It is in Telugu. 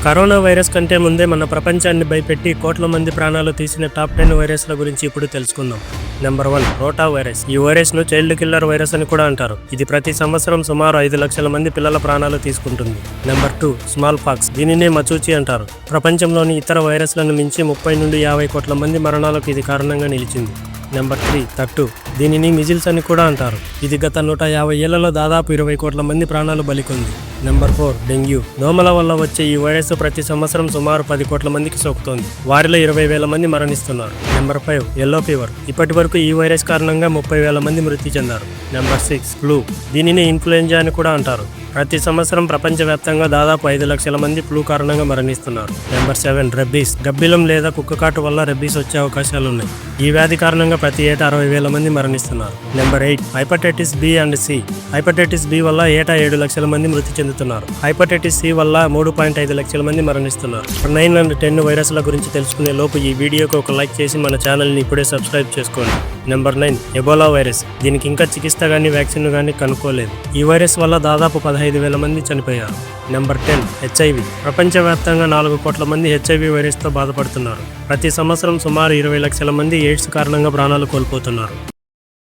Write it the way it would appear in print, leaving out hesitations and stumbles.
కరోనా వైరస్ కంటే ముందే మన ప్రపంచాన్ని భయపెట్టి కోట్ల మంది ప్రాణాలు తీసిన టాప్ 10 వైరస్ల గురించి ఇప్పుడు తెలుసుకుందాం. నెంబర్ 1 రోటా వైరస్. ఈ వైరస్ ను చైల్డ్ కిల్లర్ వైరస్ అని కూడా అంటారు. ఇది ప్రతి సంవత్సరం సుమారు 5 లక్షల మంది పిల్లల ప్రాణాలు తీసుకుంటుంది. Number 2 small pox. దీనినే మచూచి అంటారు. ప్రపంచంలోని ఇతర వైరస్లను మించి 30 నుండి 50 కోట్ల మంది మరణాలకు ఇది కారణంగా నిలిచింది. నెంబర్ 3 తట్టు. దీనిని మిజిల్స్ అని కూడా అంటారు. ఇది గత 150 ఏళ్లలో దాదాపు 20 కోట్ల మంది ప్రాణాలు బలికొంది. Number 4 dengue. దోమల వల్ల వచ్చే ఈ వైరస్ ప్రతి సంవత్సరం సుమారు 10 కోట్ల మందికి సోకుతోంది. వారిలో 20,000 మంది మరణిస్తున్నారు. Number 5 yellow fever. ఇప్పటి వరకు ఈ వైరస్ కారణంగా 30,000 మంది మృతి చెందారు. Number 6 flu. దీనిని ఇన్ఫ్లుయెంజా అని కూడా అంటారు. ప్రతి సంవత్సరం ప్రపంచవ్యాప్తంగా దాదాపు 5 లక్షల మంది ఫ్లూ కారణంగా మరణిస్తున్నారు. నెంబర్ 7 రెబ్బీస్. గబ్బిలం లేదా కుక్కకాటు వల్ల రెబ్బీస్ వచ్చే అవకాశాలున్నాయి. ఈ వ్యాధి కారణంగా ప్రతి ఏటా 60,000 మంది మరణిస్తున్నారు. Number 8 hepatitis B and C. Hepatitis B వల్ల ఏటా 7 లక్షల మంది మృతి చెందుతున్నారు. హెపటైటిస్ సి వల్ల 3.5 లక్షల మంది మరణిస్తున్నారు. 9 అండ్ 10 వైరస్ల గురించి తెలుసుకునే లోపు ఈ వీడియోకి ఒక లైక్ చేసి మన ఛానల్ని ఇప్పుడే సబ్స్క్రైబ్ చేసుకోండి. Number 9 Ebola virus. దీనికి ఇంకా చికిత్స కానీ వ్యాక్సిన్ కానీ కనుక్కోలేదు. ఈ వైరస్ వల్ల దాదాపు 15,000 మంది చనిపోయారు. Number 10 HIV. ప్రపంచవ్యాప్తంగా 4 కోట్ల మంది హెచ్ఐవి వైరస్తో బాధపడుతున్నారు. ప్రతి సంవత్సరం సుమారు 20 లక్షల మంది ఎయిడ్స్ కారణంగా ప్రాణాలు కోల్పోతున్నారు.